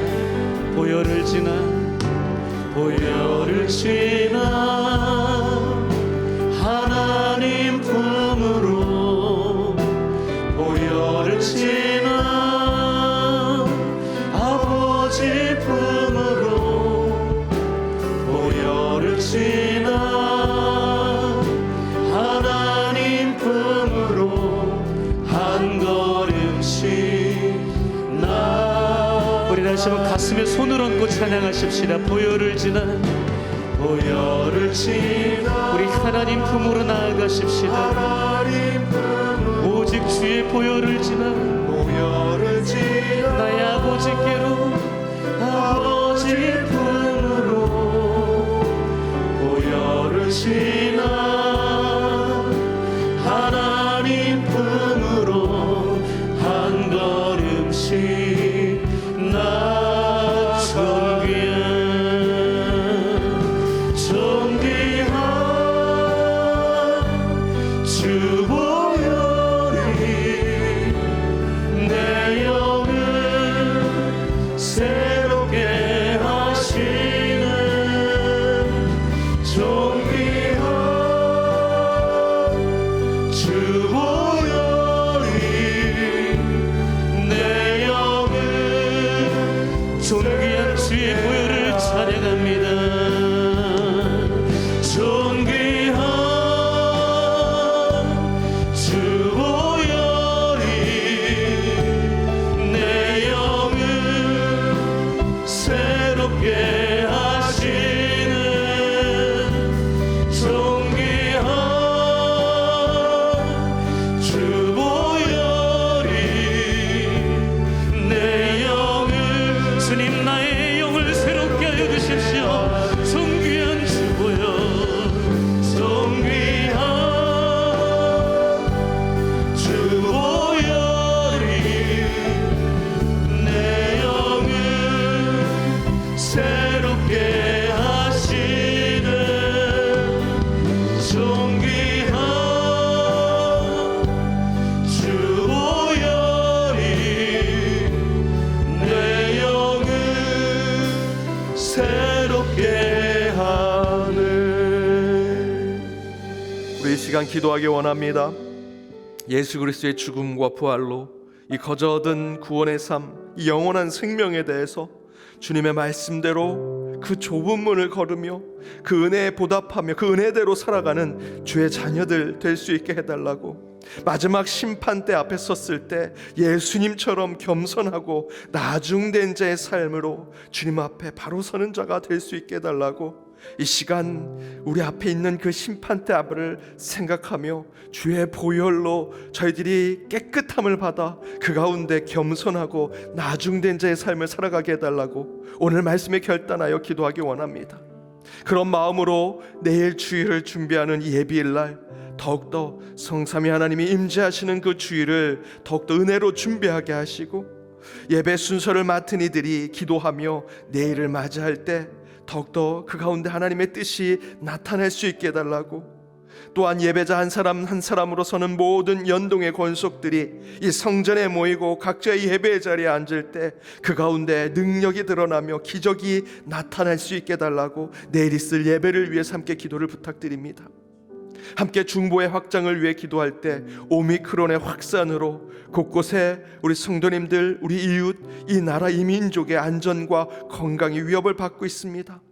보혈을 지나, 보혈을 지나 하나님 품으로, 보혈을 지나 아버지 품으로, 보혈을 지나 하나님 품으로 한 걸음씩 나. 우리 다시 한번 가슴에 손을 얹고 찬양하십시다. 보혈을 지나, 보혈을 지나 우리 하나님 품으로 나아가십시다. 오직 주의 보혈을 지나, 보혈을 지나 나의 아버지께로, 아버지 품으로, 보혈을 지나 하나님 품으로 한 걸음씩 나. 존귀한 주 보혈이 내 영을 새롭게 하시네. 존귀한 주 보혈이 내 영을, 존귀한 주의 보혈을 찬양합니다. 존귀한 주 보혈이 내 영을 새롭게 하시는. 새롭게 하네. 우리 이 시간 기도하기 원합니다. 예수 그리스도의 죽음과 부활로 이 거저 얻은 구원의 삶, 이 영원한 생명에 대해서 주님의 말씀대로 그 좁은 문을 걸으며 그 은혜에 보답하며 그 은혜대로 살아가는 주의 자녀들 될 수 있게 해달라고, 마지막 심판대 앞에 섰을 때 예수님처럼 겸손하고 나중된 자의 삶으로 주님 앞에 바로 서는 자가 될 수 있게 해달라고, 이 시간 우리 앞에 있는 그 심판대 앞을 생각하며 주의 보혈로 저희들이 깨끗함을 받아 그 가운데 겸손하고 나중된 자의 삶을 살아가게 해달라고 오늘 말씀에 결단하여 기도하기 원합니다. 그런 마음으로 내일 주일을 준비하는 이 예비일날 더욱더 성삼위 하나님이 임재하시는 그 주일을 더욱더 은혜로 준비하게 하시고, 예배 순서를 맡은 이들이 기도하며 내일을 맞이할 때 더욱더 그 가운데 하나님의 뜻이 나타날 수 있게 해달라고, 또한 예배자 한 사람 한 사람으로 서는 모든 연동의 권속들이 이 성전에 모이고 각자의 예배의 자리에 앉을 때 그 가운데 능력이 드러나며 기적이 나타날 수 있게 해달라고 내일 있을 예배를 위해서 함께 기도를 부탁드립니다. 함께 중보의 확장을 위해 기도할 때 오미크론의 확산으로 곳곳에 우리 성도님들, 우리 이웃, 이 나라 이 민족의 안전과 건강이 위협을 받고 있습니다.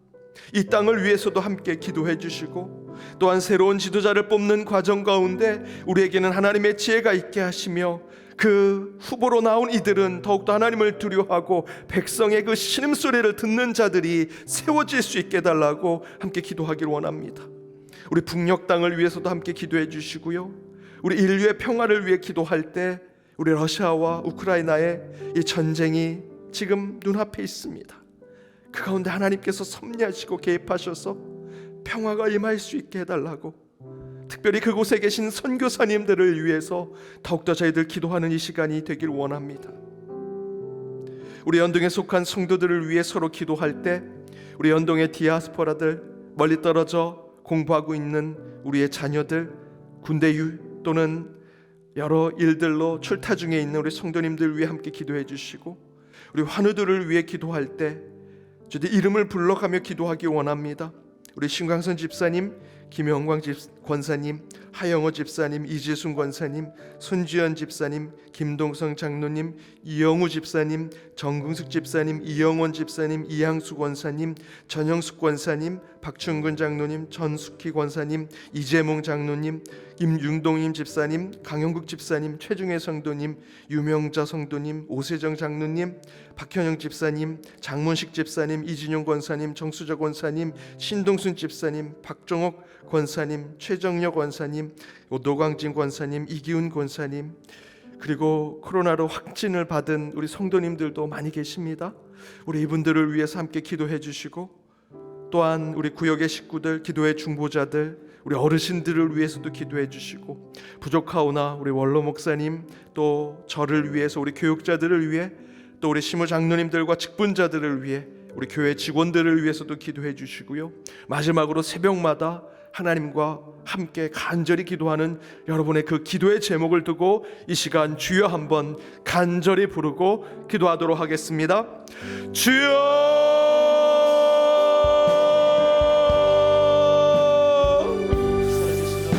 이 땅을 위해서도 함께 기도해 주시고, 또한 새로운 지도자를 뽑는 과정 가운데 우리에게는 하나님의 지혜가 있게 하시며 그 후보로 나온 이들은 더욱더 하나님을 두려워하고 백성의 그 신음소리를 듣는 자들이 세워질 수 있게 해달라고 함께 기도하기를 원합니다. 우리 북녘 땅을 위해서도 함께 기도해 주시고요, 우리 인류의 평화를 위해 기도할 때 우리 러시아와 우크라이나의 이 전쟁이 지금 눈앞에 있습니다. 그 가운데 하나님께서 섭리하시고 개입하셔서 평화가 임할 수 있게 해달라고, 특별히 그곳에 계신 선교사님들을 위해서 더욱더 저희들 기도하는 이 시간이 되길 원합니다. 우리 연동에 속한 성도들을 위해 서로 기도할 때 우리 연동의 디아스포라들, 멀리 떨어져 공부하고 있는 우리의 자녀들, 군대 또는 여러 일들로 출타 중에 있는 우리 성도님들 위해 함께 기도해 주시고, 우리 환우들을 위해 기도할 때 주님 이름을 불러가며 기도하기 원합니다. 우리 신광선 집사님, 김영광 권사님, 하영호 집사님, 이재순 권사님, 손주연 집사님, 김동성 장로님, 이영우 집사님, 정궁숙 집사님, 이영원 집사님, 이향수 권사님, 전영숙 권사님, 박춘근 장로님, 전숙희 권사님, 이재몽 장로님, 임윤동임 집사님, 강영국 집사님, 최중혜 성도님, 유명자 성도님, 오세정 장로님, 박현영 집사님, 장문식 집사님, 이진용 권사님, 정수저 권사님, 신동순 집사님, 박종옥 권사님, 최정여 권사님, 노광진 권사님, 이기훈 권사님, 그리고 코로나로 확진을 받은 우리 성도님들도 많이 계십니다. 우리 이분들을 위해서 함께 기도해 주시고, 또한 우리 구역의 식구들, 기도의 중보자들, 우리 어르신들을 위해서도 기도해 주시고, 부족하오나 우리 원로 목사님, 또 저를 위해서 우리 교육자들을 위해, 또 우리 시무 장로님들과 직분자들을 위해, 우리 교회 직원들을 위해서도 기도해 주시고요, 마지막으로 새벽마다 하나님과 함께 간절히 기도하는 여러분의 그 기도의 제목을 두고 이 시간 주여 한번 간절히 부르고 기도하도록 하겠습니다. 주여,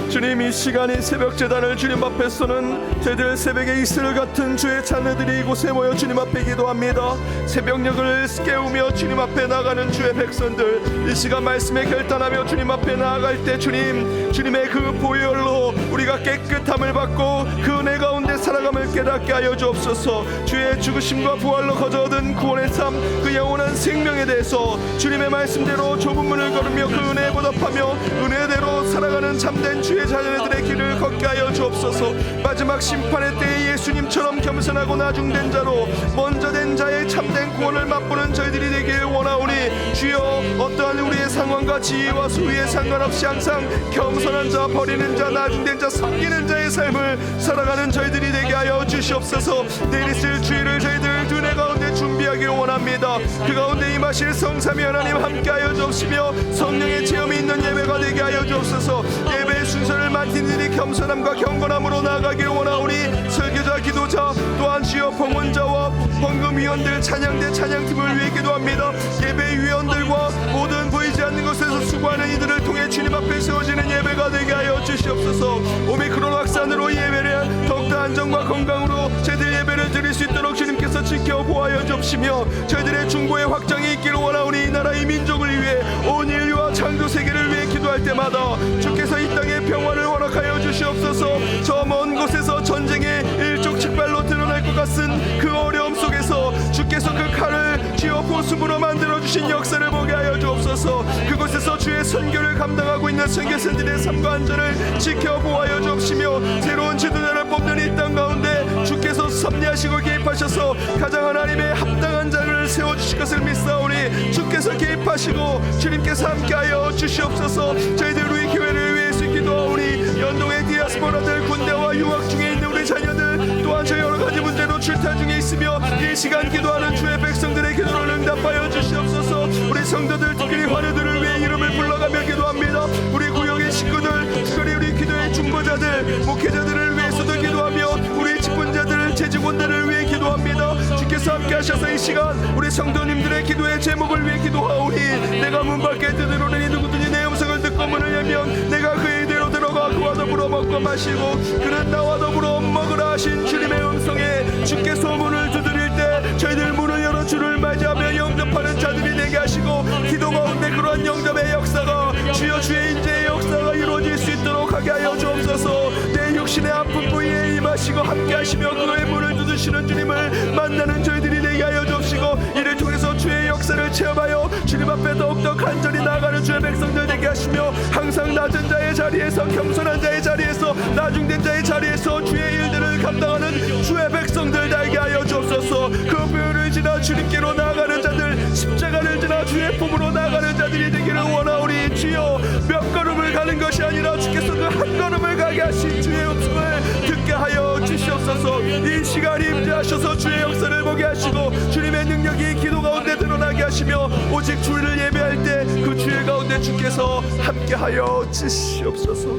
주님, 이 시간이 새벽 제단을 주님 앞에 서는 저희들 새벽의 이슬 같은 주의 자녀들이 이곳에 모여 주님 앞에 기도합니다. 새벽녘을 깨우며 주님 앞에 나가는 주의 백성들, 이 시간 말씀에 결단하며 주님 앞에 나아갈 때 주님의 그 보혈로 우리가 깨끗함을 받고 그 은혜 가운데 살아감을 깨닫게 하여 주옵소서. 주의 죽으심과 부활로 거저 얻은 구원의 삶, 그 영원한 생명에 대해서 주님의 말씀대로 좁은 문을 걸으며 그 은혜에 보답하며 은혜대로 살아가는 참된 주의 자녀들의 길을 걷게 하여 주옵소서. 마지막 심판의 때에 예수님처럼 겸손하고 나중된 자로 먼저 된 자의 참된 구원을 맛보는 저희들이 되길 원하오니, 주여 어떠한 우리의 상황과 지위와 수위에 상관없이 항상 겸손한 자, 버리는 자, 나중된 자, 섬기는 자의 삶을 살아가는 저희들이 되게 하여 주시옵소서. 내일 있을 주일을 저희들 은혜 가운데 준비하길 원합니다. 그 가운데 임하실 성삼위 하나님 함께 하여 주옵시며 성령의 체험이 있는 예배가 되게 하여 주옵소서. 예배의 순서를 많은 겸손함과 경건함으로 나아가길 원하오니 설교자, 기도자, 또한 주여 봉헌자와 헌금위원들, 찬양대, 찬양팀을 위해 기도합니다. 예배위원들과 모든 보이지 않는 곳에서 수고하는 이들을 통해 주님 앞에 세워지는 예배가 되게 하여 주시옵소서. 오미크론 확산으로 예배를 더욱더 안정과 건강으로 저희들 예배를 드릴 수 있도록 주님께서 지켜보아여 주옵시며, 저희들의 중보의 확장이 있기를 원하오니 이 나라 이 민족을 위해 온 인류와 창조 세계를 위해 기도할 때마다 주께서 이 땅에 평화를 허락하여 주시옵소서. 저 먼 곳에서 전쟁의 일촉즉발로 드러날 것 같은 그 어려움 속에서 주께서 그 칼을 쥐어 보습으로 만들어주신 역사를 보게 하여 주옵소서. 그곳에서 주의 선교를 감당하고 있는 선교사들의 삶과 안전을 지켜보아여 주옵시며, 새로운 지도자를 뽑는 이 땅 가운데 주께서 섭리하시고 개입하셔서 가장 하나님의 합당한 자를 세워주실 것을 믿사오니 주께서 개입하시고 주님께서 함께하여 주시옵소서. 저희들 우리 교회를 위해서 기도하오니 연동의 디아스포라들, 군대와 유학 중에 있는 우리 자녀들, 또한 저 여러 가지 문제로 출타 중에 있으며 이 시간 기도하는 주의 백성들의 기도를 응답하여 주시옵소서. 우리 성도들, 특별히 화녀들을 위해 이름을 불러가며 기도합니다. 우리 구역의 식구들, 특별히 우리 기도의 중보자들, 목회자들을 위해서도 기도하며 우리 직분자들, 재직원들을 위해 기도합니다. 주께서 함께 하셔서 이 시간 우리 성도님들의 기도의 제목을 위해 기도하오니 내가 문 밖에 들어오니 누구든지 내 음성을 듣고 문을 열면 내가 그의 대로 들어가 그와 더불어 먹고 마시고 그는 나와 더불어 먹으라 하신 주님의 음성에 주께서 문을 두드릴 때 저희들 문을 열어 주를 맞이하며 영접하는 자들이 되게 하시고, 기도 가운데 그러한 영접의 역사가 주여 주의 인재의 역사가 이루어질 수 있도록 하게 하여 주옵소서. 내 육신의 아픈 부위에 임하시고 함께 하시며 그의 문을 두드시는 주님을 만나는 저희들이 되게 하여 주옵시고, 이를 통해서 주의 역사를 체험하여 주님 앞에 더욱더 간절히 나아가는 주의 백성들 되게 하시며, 항상 낮은 자의 자리에서, 겸손한 자의 자리에서, 나중된 자의 자리에서 주의 일들을 감당하는 주의 백성들 되게 하여 주옵소서. 그 뼈를 지나 주님께로 나아가는 자들, 십자가를 지나 주의 품으로 나아가는 자들이 되기를 원하오니 주여, 몇 걸음을 가는 것이 아니라 주께서 그 한 걸음을 가게 하신 주의 음성을 듣게 하여 주시옵소서. 이 시간 임재하셔서 주의 역사를 보게 하시고 주님의 능력이 기도 가운데 드러나게 하시며, 오직 주를 예배할 때 그 주의 가운데 주께서 함께하여 주시옵소서.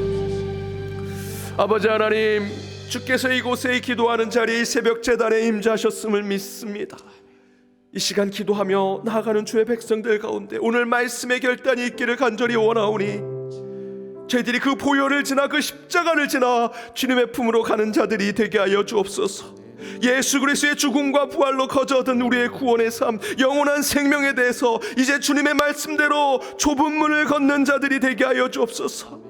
아버지 하나님, 주께서 이곳에 기도하는 자리에 새벽 제단에 임재하셨음을 믿습니다. 이 시간 기도하며 나아가는 주의 백성들 가운데 오늘 말씀의 결단이 있기를 간절히 원하오니 저희들이 그 보혈을 지나 그 십자가를 지나 주님의 품으로 가는 자들이 되게 하여 주옵소서. 예수 그리스도의 죽음과 부활로 거저 얻은 우리의 구원의 삶, 영원한 생명에 대해서 이제 주님의 말씀대로 좁은 문을 걷는 자들이 되게 하여 주옵소서.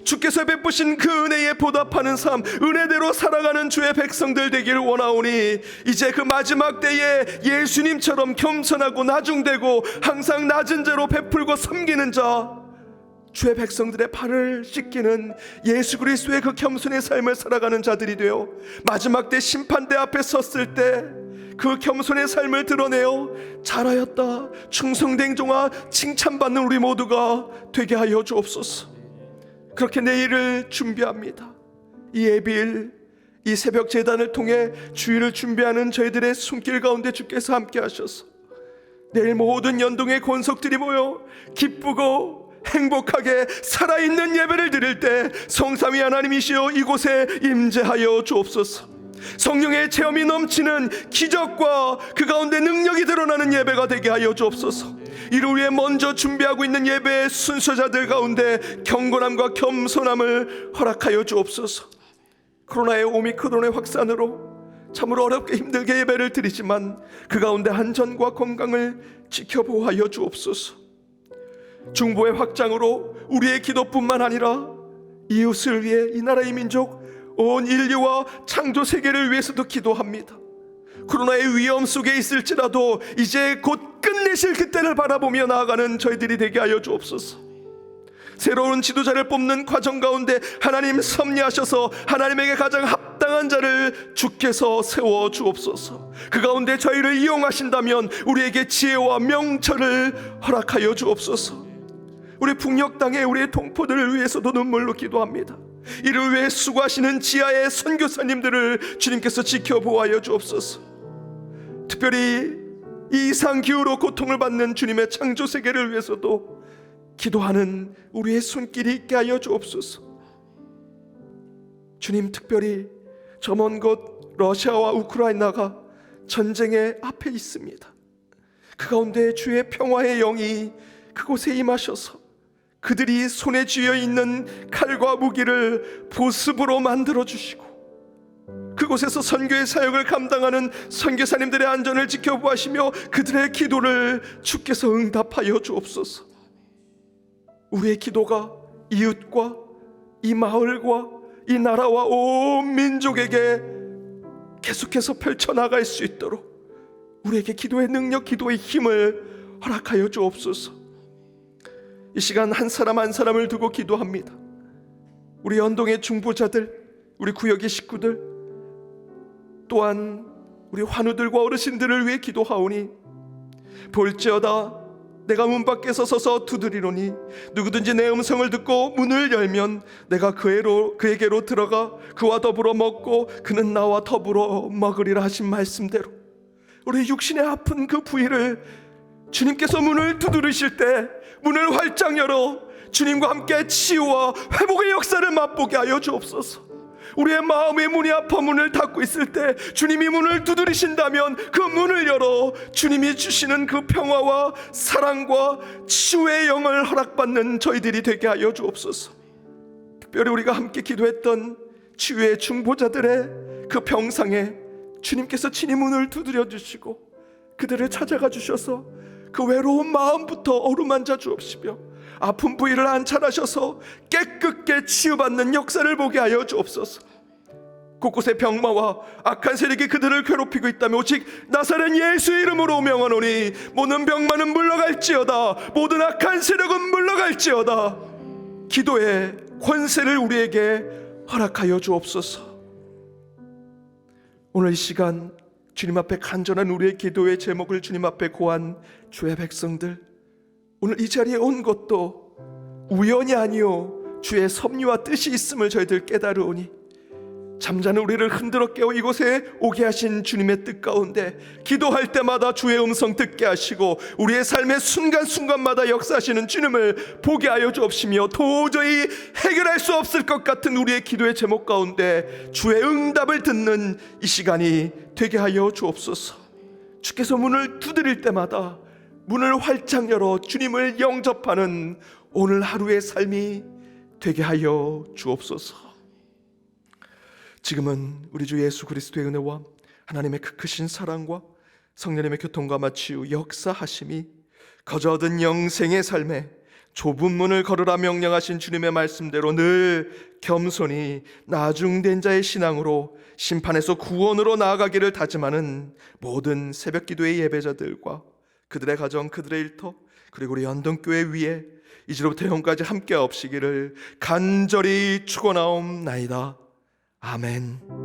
주께서 베푸신 그 은혜에 보답하는 삶, 은혜대로 살아가는 주의 백성들 되기를 원하오니 이제 그 마지막 때에 예수님처럼 겸손하고 나중되고 항상 낮은 자로 베풀고 섬기는 자, 주의 백성들의 발을 씻기는 예수 그리스도의 그 겸손의 삶을 살아가는 자들이 되어 마지막 때 심판대 앞에 섰을 때 그 겸손의 삶을 드러내어 잘하였다, 충성된 종아 칭찬받는 우리 모두가 되게 하여 주옵소서. 그렇게 내일을 준비합니다. 이 예비일, 이 새벽 제단을 통해 주일을 준비하는 저희들의 손길 가운데 주께서 함께 하셔서 내일 모든 연동의 권속들이 모여 기쁘고 행복하게 살아있는 예배를 드릴 때 성삼위 하나님이시여 이곳에 임재하여 주옵소서. 성령의 체험이 넘치는 기적과 그 가운데 능력이 드러나는 예배가 되게 하여 주옵소서. 이를 위해 먼저 준비하고 있는 예배의 순서자들 가운데 경건함과 겸손함을 허락하여 주옵소서. 코로나의 오미크론의 확산으로 참으로 어렵게 힘들게 예배를 드리지만 그 가운데 안전과 건강을 지켜보아여 주옵소서. 중보의 확장으로 우리의 기도뿐만 아니라 이웃을 위해 이 나라의 민족 온 인류와 창조 세계를 위해서도 기도합니다. 코로나의 위험 속에 있을지라도 이제 곧 끝내실 그때를 바라보며 나아가는 저희들이 되게 하여 주옵소서. 새로운 지도자를 뽑는 과정 가운데 하나님 섭리하셔서 하나님에게 가장 합당한 자를 주께서 세워 주옵소서. 그 가운데 저희를 이용하신다면 우리에게 지혜와 명철을 허락하여 주옵소서. 우리 북녘 땅에 우리의 동포들을 위해서도 눈물로 기도합니다. 이를 위해 수고하시는 지하의 선교사님들을 주님께서 지켜보아여 주옵소서. 특별히 이 이상 기후로 고통을 받는 주님의 창조 세계를 위해서도 기도하는 우리의 손길이 있게 하여 주옵소서. 주님, 특별히 저 먼 곳 러시아와 우크라이나가 전쟁의 앞에 있습니다. 그 가운데 주의 평화의 영이 그곳에 임하셔서 그들이 손에 쥐어 있는 칼과 무기를 보습으로 만들어 주시고, 그곳에서 선교의 사역을 감당하는 선교사님들의 안전을 지켜보시며 그들의 기도를 주께서 응답하여 주옵소서. 우리의 기도가 이웃과 이 마을과 이 나라와 온 민족에게 계속해서 펼쳐나갈 수 있도록 우리에게 기도의 능력, 기도의 힘을 허락하여 주옵소서. 이 시간 한 사람 한 사람을 두고 기도합니다. 우리 연동의 중보자들, 우리 구역의 식구들, 또한 우리 환우들과 어르신들을 위해 기도하오니, 볼지어다 내가 문 밖에서 서서 두드리노니 누구든지 내 음성을 듣고 문을 열면 내가 그에게로 들어가 그와 더불어 먹고 그는 나와 더불어 먹으리라 하신 말씀대로 우리 육신의 아픈 그 부위를 주님께서 문을 두드리실 때 문을 활짝 열어 주님과 함께 치유와 회복의 역사를 맛보게 하여 주옵소서. 우리의 마음의 문이 아파 문을 닫고 있을 때 주님이 문을 두드리신다면 그 문을 열어 주님이 주시는 그 평화와 사랑과 치유의 영을 허락받는 저희들이 되게 하여 주옵소서. 특별히 우리가 함께 기도했던 치유의 중보자들의 그 병상에 주님께서 친히 문을 두드려 주시고 그들을 찾아가 주셔서 그 외로운 마음부터 어루만져 주옵시며 아픈 부위를 안찰하셔서 깨끗게 치유받는 역사를 보게 하여 주옵소서. 곳곳에 병마와 악한 세력이 그들을 괴롭히고 있다면 오직 나사렛 예수의 이름으로 명하노니 모든 병마는 물러갈지어다, 모든 악한 세력은 물러갈지어다. 기도의 권세를 우리에게 허락하여 주옵소서. 오늘 이 시간 주님 앞에 간절한 우리의 기도의 제목을 주님 앞에 고한 주의 백성들, 오늘 이 자리에 온 것도 우연이 아니요 주의 섭리와 뜻이 있음을 저희들 깨달으오니 잠자는 우리를 흔들어 깨워 이곳에 오게 하신 주님의 뜻 가운데 기도할 때마다 주의 음성 듣게 하시고 우리의 삶의 순간순간마다 역사하시는 주님을 보게 하여 주옵시며 도저히 해결할 수 없을 것 같은 우리의 기도의 제목 가운데 주의 응답을 듣는 이 시간이 되게 하여 주옵소서. 주께서 문을 두드릴 때마다 문을 활짝 열어 주님을 영접하는 오늘 하루의 삶이 되게 하여 주옵소서. 지금은 우리 주 예수 그리스도의 은혜와 하나님의 그 크신 사랑과 성령님의 교통과 마치유 역사하심이 거저 얻은 영생의 삶에 좁은 문을 걸으라 명령하신 주님의 말씀대로 늘 겸손히 나중된 자의 신앙으로 심판에서 구원으로 나아가기를 다짐하는 모든 새벽기도의 예배자들과 그들의 가정, 그들의 일터, 그리고 우리 연동교회 위에 이제로부터 영까지 함께 없시기를 간절히 축원하옵나이다. 아멘.